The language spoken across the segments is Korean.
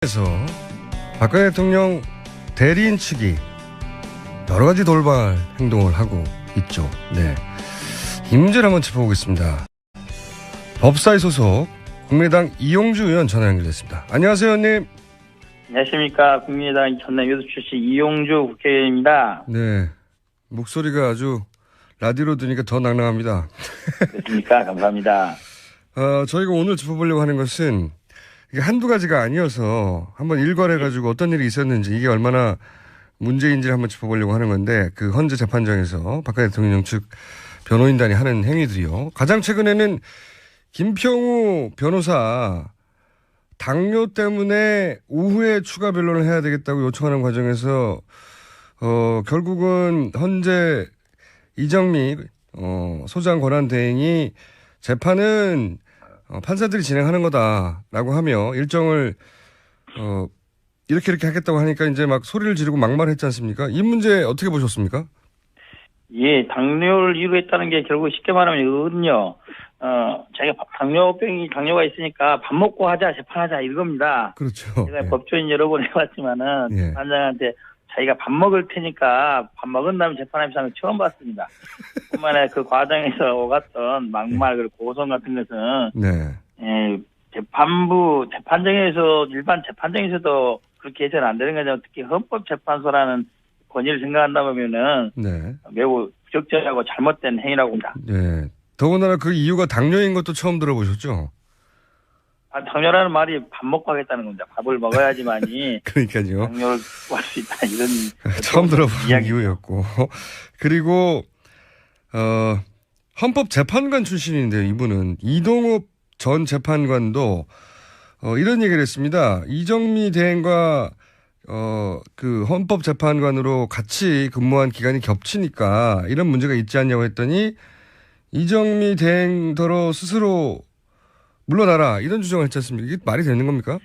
그래서 박근혜 대통령 대리인 측이 여러 가지 돌발 행동을 하고 있죠. 네, 이 문제를 한번 짚어보겠습니다. 법사위 소속 국민의당 이용주 의원 전화 연결됐습니다. 안녕하세요, 의원님. 안녕하십니까. 국민의당 전남 여수 출신 이용주 국회의원입니다. 네, 목소리가 아주 라디오로 들으니까 더 낭낭합니다. 그렇습니까? 감사합니다. 저희가 오늘 짚어보려고 하는 것은 이게 한두 가지가 아니어서 한번 일괄해가지고 어떤 일이 있었는지 이게 얼마나 문제인지를 한번 짚어보려고 하는 건데, 그 헌재 재판장에서 박근혜 대통령 측 변호인단이 하는 행위들이요. 가장 최근에는 김평우 변호사 당뇨 때문에 오후에 추가 변론을 해야 되겠다고 요청하는 과정에서 결국은 헌재 이정미 소장 권한대행이 재판은 판사들이 진행하는 거다라고 하며 일정을 이렇게 하겠다고 하니까 이제 막 소리를 지르고 막말했지 않습니까? 이 문제 어떻게 보셨습니까? 예, 당뇨를 이유로 했다는 게 결국 쉽게 말하면 이거거든요. 자기가 당뇨가 있으니까 밥 먹고 하자, 재판하자 이겁니다. 그렇죠. 제가 예. 법조인 여러 번 해봤지만은 예. 판장한테 자기가 밥 먹을 테니까 밥 먹은 다음에 재판하면서 하는 거 처음 봤습니다. 뿐만 아니라 그 과정에서 오갔던 막말 그리고 고성 같은 것은 네. 재판정에서 일반 재판정에서도 그렇게 해서는 안 되는 거죠. 특히 헌법재판소라는 권위를 생각한다면은 네. 매우 부적절하고 잘못된 행위라고 봅니다. 네. 더군다나 그 이유가 당뇨인 것도 처음 들어보셨죠? 당뇨라는 말이 밥 먹고 하겠다는 겁니다. 밥을 먹어야지만이 그러니까요. 당뇨를 구할 수 있다 이런 처음 들어본 이유였고. 그리고 헌법재판관 출신인데요. 이분은 이동욱 전 재판관도 이런 얘기를 했습니다. 이정미 대행과 그 헌법재판관으로 같이 근무한 기간이 겹치니까 이런 문제가 있지 않냐고 했더니 이정미 대행더러 스스로 물러나라 이런 주장을 했지 않습니까? 이게 말이 되는 겁니까?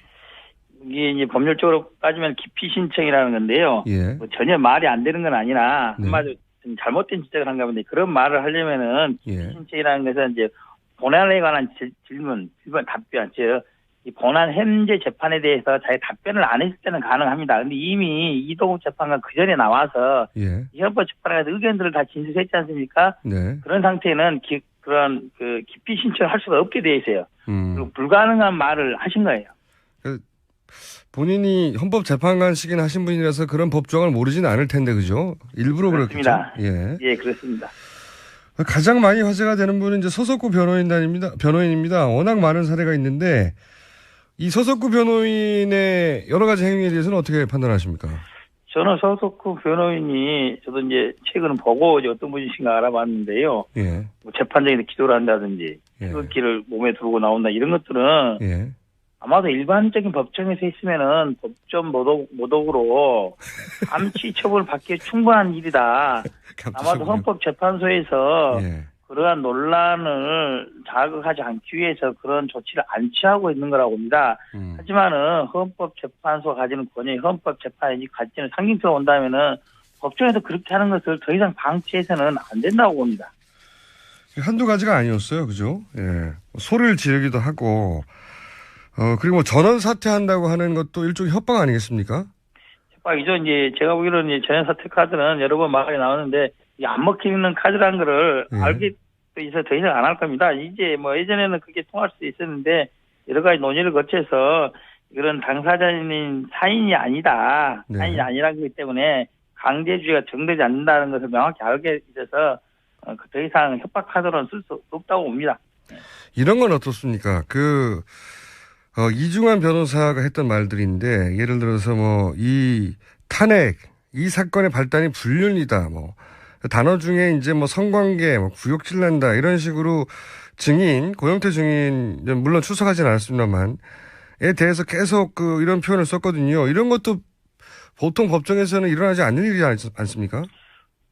이게 이제 법률적으로 따지면 기피 신청이라는 건데요. 예. 뭐 전혀 말이 안 되는 건 아니라 네. 한마디로 좀 잘못된 지적을 한가 본데 그런 말을 하려면은 기피 예. 신청이라는 것은 이제 본안에 관한 질문, 답변, 즉 이 본안 현재 재판에 대해서 자기 답변을 안 했을 때는 가능합니다. 근데 이미 이동욱 재판관 그 전에 나와서 예. 이 헌법재판관에서 의견들을 다 진술했지 않습니까? 네. 그런 상태는 그런 기피 신청을 할 수가 없게 돼 있어요. 그리고 불가능한 말을 하신 거예요. 본인이 헌법재판관식이나 하신 분이라서 그런 법조항을 모르지는 않을 텐데, 그죠? 일부러 그렇습니다. 그렇겠죠? 예. 예, 그렇습니다. 가장 많이 화제가 되는 분은 이제 서석구 변호인입니다. 워낙 많은 사례가 있는데, 이 서석구 변호인의 여러 가지 행위에 대해서는 어떻게 판단하십니까? 저는 서석구 변호인이 저도 이제 최근 보고 이제 어떤 분이신가 알아봤는데요. 예. 뭐 재판장에서 기도를 한다든지, 태극기를 몸에 두르고 나온다 이런 것들은 예. 아마도 일반적인 법정에서 있으면은 법정 모독으로 암치 처벌을 받기에 충분한 일이다. 아마도 헌법재판소에서 예. 그러한 논란을 자극하지 않기 위해서 그런 조치를 안 취하고 있는 거라고 봅니다. 하지만은 헌법재판소가 가지는 권위, 헌법재판이 가지는 상징성이 온다면은 법정에서 그렇게 하는 것을 더 이상 방치해서는 안 된다고 봅니다. 한두 가지가 아니었어요. 그죠? 예. 소리를 지르기도 하고, 그리고 뭐 전원 사퇴한다고 하는 것도 일종의 협박 아니겠습니까? 협박이죠. 이제 제가 보기로는 이제 전원 사퇴 카드는 여러 번 말이 나오는데 안 먹히는 카드라는 거를 알게 돼서 더 이상 안 할 겁니다. 이제 뭐 예전에는 그게 통할 수 있었는데 여러 가지 논의를 거쳐서 이런 당사자인 사인이 아니다. 사인이 아니라는 거기 때문에 강제주의가 정되지 않는다는 것을 명확히 알게 돼서 더 이상 협박 카드로는 쓸 수 없다고 봅니다. 이런 건 어떻습니까? 이중환 변호사가 했던 말들인데, 예를 들어서 이 탄핵, 이 사건의 발단이 불륜이다, 단어 중에 이제 성관계, 구역질 난다, 이런 식으로 고영태 증인, 물론 출석하지는 않았습니다만, 에 대해서 계속 이런 표현을 썼거든요. 이런 것도 보통 법정에서는 일어나지 않는 일이지 않습니까?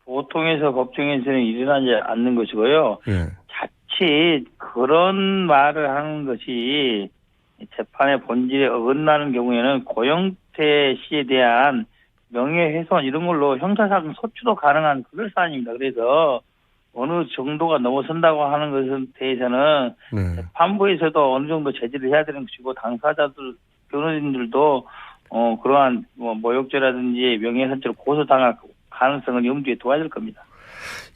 보통에서 법정에서는 일어나지 않는 것이고요. 예. 자칫 그런 말을 하는 것이 재판의 본질에 어긋나는 경우에는 고영태 씨에 대한 명예훼손 이런 걸로 형사사건 소추도 가능한 그런 사안입니다. 그래서 어느 정도가 넘어선다고 하는 것에 대해서는 재판부에서도 어느 정도 제지를 해야 되는 것이고 당사자들 변호인들도 그러한 모욕죄라든지 명예훼손죄로 고소당할 가능성을 염두에 둬야 될 겁니다.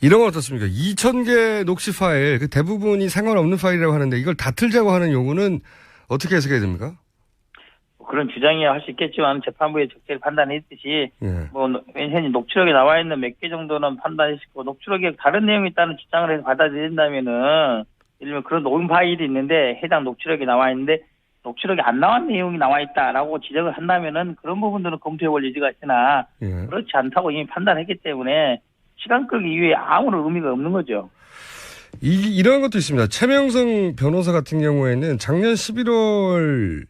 이런 건 어떻습니까? 2,000개 녹취 파일, 그 대부분이 상관없는 파일이라고 하는데 이걸 다 틀자고 하는 요구는 어떻게 해석해야 됩니까? 그런 주장이야 할 수 있겠지만 재판부의 적절히 판단했듯이 예. 현재 녹취록에 나와 있는 몇 개 정도는 판단했고 녹취록에 다른 내용이 있다는 주장을 해서 받아들인다면은 예를 들면 그런 녹음 파일이 있는데 해당 녹취록에 나와 있는데 녹취록에 안 나온 내용이 나와 있다라고 지적을 한다면은 그런 부분들은 검토해볼 여지가 있으나 예. 그렇지 않다고 이미 판단했기 때문에 시간 끌기 이외에 아무런 의미가 없는 거죠. 이런 것도 있습니다. 최명성 변호사 같은 경우에는 작년 11월에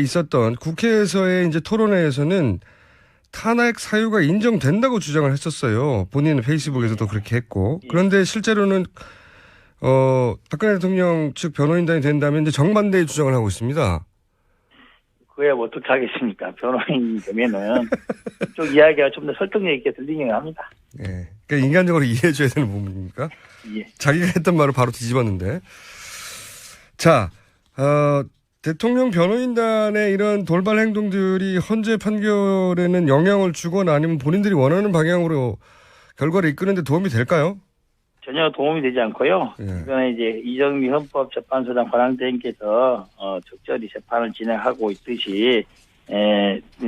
있었던 국회에서의 이제 토론회에서는 탄핵 사유가 인정된다고 주장을 했었어요. 본인은 페이스북에서도 그렇게 했고. 그런데 실제로는 박근혜 대통령 측 변호인단이 된다면 이제 정반대의 주장을 하고 있습니다. 그에 뭐 어떻게 하겠습니까? 변호인이 되면은 그쪽 이야기가 좀 더 설득력 있게 들리긴 합니다. 예. 그러니까 인간적으로 이해해줘야 되는 부분입니까? 예. 자기가 했던 말을 바로 뒤집었는데. 자, 대통령 변호인단의 이런 돌발 행동들이 헌재 판결에는 영향을 주거나 아니면 본인들이 원하는 방향으로 결과를 이끄는 데 도움이 될까요? 전혀 도움이 되지 않고요. 예. 이번에 이제 이정미 헌법재판소장 관장대행께서 적절히 재판을 진행하고 있듯이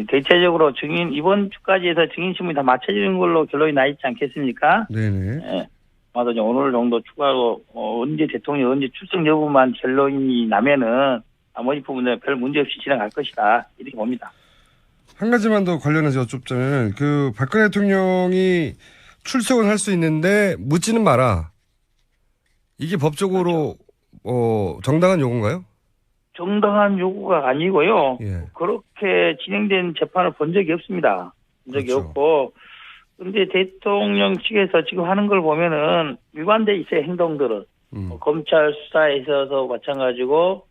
대체적으로 이번 주까지 해서 증인신문이 다 맞춰지는 걸로 결론이 나 있지 않겠습니까? 네네. 아마도 이제 오늘 정도 추가로 대통령이 언제 출석 여부만 결론이 나면은 나머지 부분은 별 문제 없이 진행할 것이다 이렇게 봅니다. 한 가지만 더 관련해서 여쭙자면 그 박근혜 대통령이 출석은 할 수 있는데 묻지는 마라. 이게 법적으로 정당한 요구인가요? 정당한 요구가 아니고요. 예. 그렇게 진행된 재판을 본 적이 없습니다. 본 적이 그렇죠. 없고. 근데 대통령 측에서 지금 하는 걸 보면은 일관돼 있어요, 행동들은. 검찰 수사에 있어서 마찬가지고,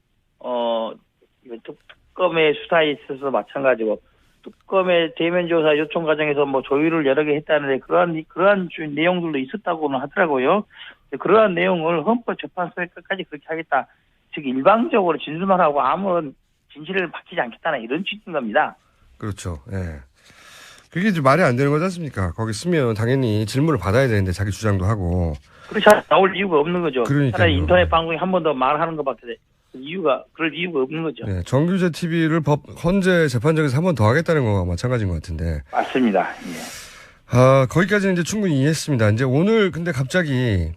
특검의 수사에 있어서 마찬가지고, 특검의 대면 조사 요청 과정에서 뭐 조율을 여러 개 했다는데 그러한 내용들도 있었다고는 하더라고요. 그러한 내용을 헌법재판소에 끝까지 그렇게 하겠다. 즉 일방적으로 진술만 하고 아무런 진실을 밝히지 않겠다는 이런 취지인 겁니다. 그렇죠. 예. 그게 이제 말이 안 되는 거지 않습니까? 거기 쓰면 당연히 질문을 받아야 되는데 자기 주장도 하고. 그렇지 나올 이유가 없는 거죠. 그러니까요. 차라리 인터넷 방송에 한 번 더 말하는 것밖에 그럴 이유가 없는 거죠. 네, 정규제 TV를 헌재 재판정에서 한 번 더 하겠다는 거와 마찬가지인 것 같은데. 맞습니다. 예. 거기까지는 이제 충분히 이해했습니다. 이제 오늘 근데 갑자기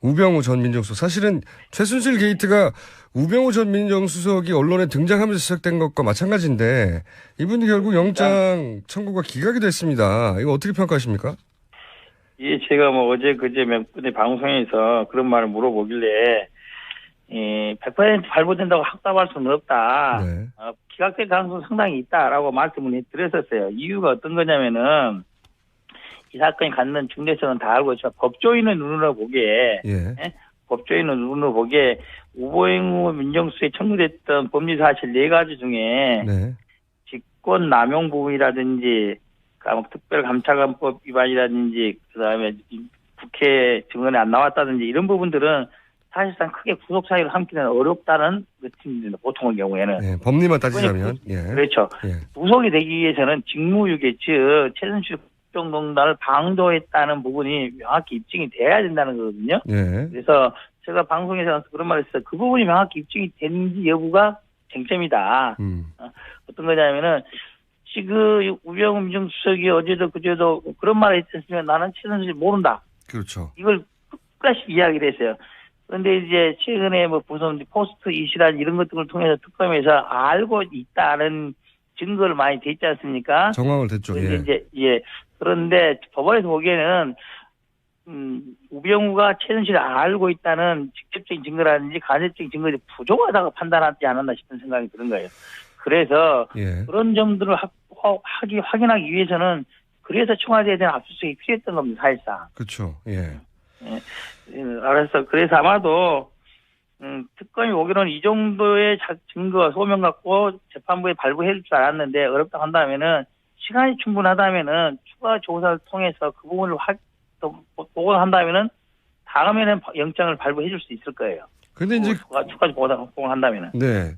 우병우 전 민정수석 사실은 최순실 게이트가 우병우 전 민정수석이 언론에 등장하면서 시작된 것과 마찬가지인데 이분이 결국 영장 청구가 기각이 됐습니다. 이거 어떻게 평가하십니까? 예, 제가 뭐 어제 그제 몇 분의 방송에서 그런 말을 물어보길래 100% 발부된다고 확답할 수는 없다. 네. 기각될 가능성은 상당히 있다라고 말씀을 드렸었어요. 이유가 어떤 거냐면은 이 사건이 갖는 중대성은 다 알고 있지만 법조인의 눈으로 보기에 법조인의 눈으로 보기에 우병우 민정수석에 청구됐던 법리 사실 4가지 중에 직권 남용 부분이라든지 특별감찰관법 위반이라든지 그다음에 국회 증언에 안 나왔다든지 이런 부분들은 사실상 크게 구속 사유를 함기는 어렵다는 것입니다. 보통의 경우에는. 네, 법리만 따지자면. 그렇죠. 구속이 되기 위해서는 직무유기 즉 최순실 국정농단을 방조했다는 부분이 명확히 입증이 돼야 된다는 거거든요. 그래서 제가 방송에서 그런 말을 했어요. 그 부분이 명확히 입증이 되는지 여부가 쟁점이다. 어떤 거냐면은 지금 우병우 민정수석이 어제도 그제도 그런 말을 했으면 나는 최순실 모른다. 그렇죠. 이걸 끝까지 이야기를 했어요. 그런데 이제 최근에 뭐 무슨 포스트 이슈란 이런 것들을 통해서 특검에서 알고 있다는 증거를 많이 댔지 않습니까? 정황을 댔죠. 그런데 법원에서 보기에는 우병우가 최순실을 알고 있다는 직접적인 증거라든지 간접적인 증거들이 부족하다고 판단하지 않았나 싶은 생각이 드는 거예요. 그래서 그런 점들을 확인하기 위해서는 그래서 청와대에 대한 압수수색이 필요했던 겁니다. 사실상. 그렇죠. 알았어. 그래서 아마도 특검이 오기로는 이 정도의 증거 소명 갖고 재판부에 발부해 줄 줄 알았는데 어렵다고 한다면은 시간이 충분하다면은 추가 조사를 통해서 그 부분을 보고한다면은 다음에는 영장을 발부해 줄 수 있을 거예요. 근데 이제 추가 보고를 한다면은. 네.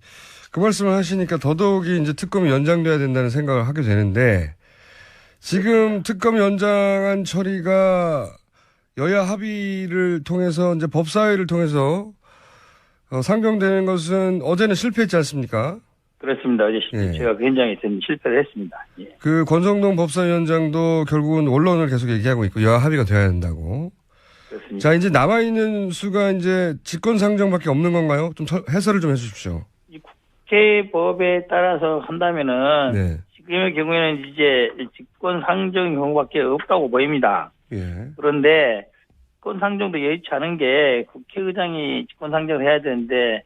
그 말씀을 하시니까 더더욱이 이제 특검이 연장돼야 된다는 생각을 하게 되는데 지금 특검 연장안 처리가 여야 합의를 통해서 이제 법사위를 통해서 상정되는 것은 어제는 실패했지 않습니까? 그렇습니다. 어제 예. 제가 그 현장에 있었는데 실패를 했습니다. 예. 그 권성동 법사위원장도 결국은 원론을 계속 얘기하고 있고 여야 합의가 돼야 된다고. 그렇습니다. 자, 이제 남아있는 수가 이제 직권상정밖에 없는 건가요? 좀 해설을 좀 해주십시오. 이 국회법에 따라서 한다면은 네. 지금의 경우에는 이제 직권 상정 경우밖에 없다고 보입니다. 예. 그런데 직권 상정도 여의치 않은 게 국회의장이 직권 상정을 해야 되는데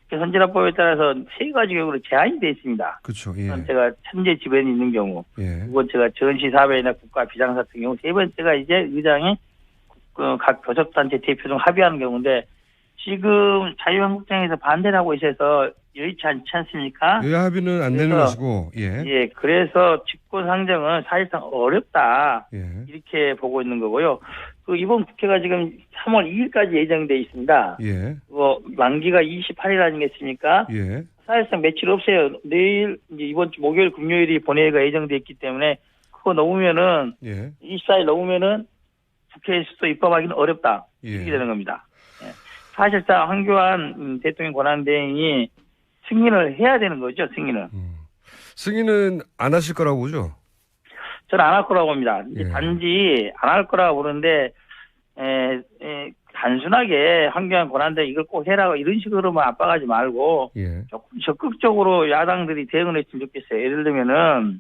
국회 선진화법에 따라서 세 가지 경우로 제한이 되어 있습니다. 그렇죠. 예. 첫 번째가 천재 지변이 있는 경우, 예. 두 번째가 전시사회나 국가 비상사태 경우, 세 번째가 이제 의장이 각 교섭단체 대표 중 합의하는 경우인데 지금 자유한국당에서 반대를 하고 있어서 여의치 않지 않습니까? 여야 합의는 안 되는 그래서, 것이고, 예. 예, 그래서 직권 상정은 사실상 어렵다. 예. 이렇게 보고 있는 거고요. 그 이번 국회가 지금 3월 2일까지 예정돼 있습니다. 예. 만기가 28일 아니겠습니까? 예. 사실상 며칠 없어요. 내일 이제 이번 주 목요일 금요일이 본회의가 예정돼 있기 때문에 그거 넘으면은 예. 24일 넘으면은 국회에서도 입법하기는 어렵다. 예. 이렇게 되는 겁니다. 예. 사실상 황교안 대통령 권한대행이 승인을 해야 되는 거죠. 승인을. 승인은 안 하실 거라고 보죠? 저는 안 할 거라고 봅니다. 이제 예. 단지 안 할 거라고 보는데 단순하게 황교안 권한대행 이걸 꼭 해라고 이런 식으로만 압박하지 말고 예. 조금 적극적으로 야당들이 대응을 했으면 좋겠어요. 예를 들면은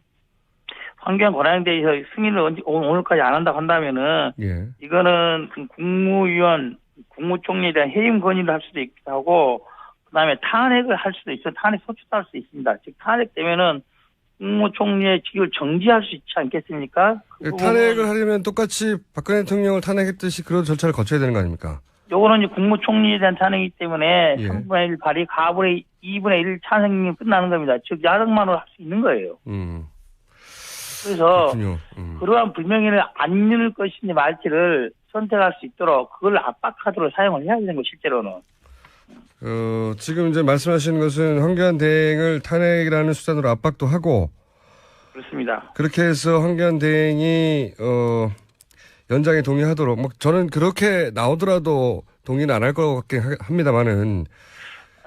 황교안 권한대행에서 승인을 오늘까지 안 한다고 한다면은 예. 이거는 국무위원, 국무총리에 대한 해임 건의를 할 수도 있기도 하고 그다음에 탄핵을 할 수도 있어요. 탄핵 소추도 할 수 있습니다. 즉 탄핵되면은 국무총리의 직위를 정지할 수 있지 않겠습니까? 그 탄핵을 하려면 똑같이 박근혜 대통령을 탄핵했듯이 그런 절차를 거쳐야 되는 거 아닙니까? 요거는 이제 국무총리에 대한 탄핵이기 때문에 예. 3분의 1 발의, 2분의 1 찬성이 끝나는 겁니다. 즉 야당만으로 할 수 있는 거예요. 그래서 그렇군요. 그러한 불명예를 안 잃을 것인지 말지를 선택할 수 있도록 그걸 압박하도록 사용을 해야 되는 거 실제로는. 지금 이제 말씀하시는 것은 황교안 대행을 탄핵이라는 수단으로 압박도 하고 그렇습니다. 그렇게 해서 황교안 대행이 연장에 동의하도록 뭐 저는 그렇게 나오더라도 동의는 안 할 것 같긴 합니다만은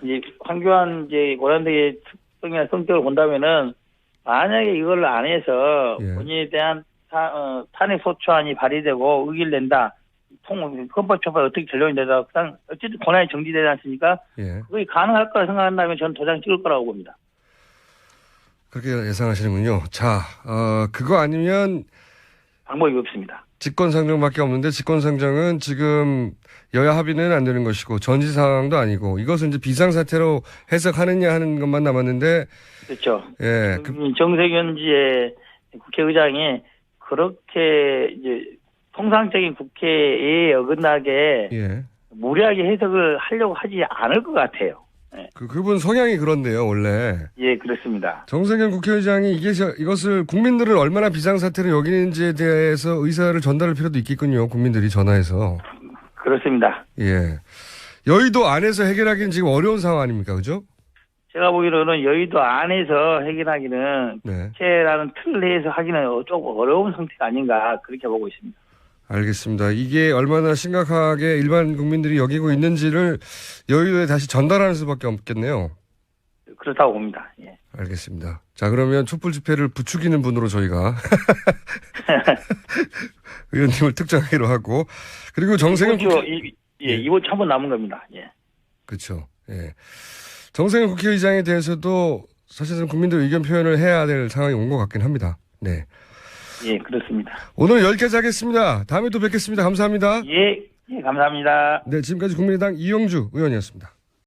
이제 황교안 이제 권한대행의 특성이나 성격을 본다면은 만약에 이걸 안 해서 예. 본인에 대한 탄핵 소추안이 발의되고 의기를 낸다. 헌법처벌 어떻게 결론이 되다. 그냥 어쨌든 권한이 정지되지 않습니까? 예. 그게 가능할 거라 생각한다면 저는 도장 찍을 거라고 봅니다. 그렇게 예상하시는군요. 자, 그거 아니면 방법이 없습니다. 직권상정밖에 없는데 직권상정은 지금 여야 합의는 안 되는 것이고 전시 상황도 아니고 이것은 이제 비상사태로 해석하느냐 하는 것만 남았는데 그렇죠. 예. 정세균지의 국회의장이 그렇게 이제 통상적인 국회에 어긋나게 예. 무리하게 해석을 하려고 하지 않을 것 같아요. 예. 그분 성향이 그런데요, 원래. 예, 그렇습니다. 정세균 국회의장이 이것을 국민들을 얼마나 비상사태로 여기는지에 대해서 의사를 전달할 필요도 있겠군요, 국민들이 전화해서. 그렇습니다. 예. 여의도 안에서 해결하기는 지금 어려운 상황 아닙니까, 그죠? 제가 보기로는 여의도 안에서 해결하기는 네. 국회라는 틀 내에서 하기는 조금 어려운 상태가 아닌가 그렇게 보고 있습니다. 알겠습니다. 이게 얼마나 심각하게 일반 국민들이 여기고 있는지를 여의도에 다시 전달하는 수밖에 없겠네요. 그렇다고 봅니다. 예. 알겠습니다. 자, 그러면 촛불 집회를 부추기는 분으로 저희가 의원님을 특정하기로 하고 그리고 정세균 이번 주 한 번 남은 겁니다. 예. 그렇죠. 예. 정세균 국회의장에 대해서도 사실은 국민들 의견 표현을 해야 될 상황이 온 것 같긴 합니다. 네. 예, 그렇습니다. 오늘 여기까지 하겠습니다. 다음에 또 뵙겠습니다. 감사합니다. 예, 감사합니다. 네, 지금까지 국민의당 이용주 의원이었습니다.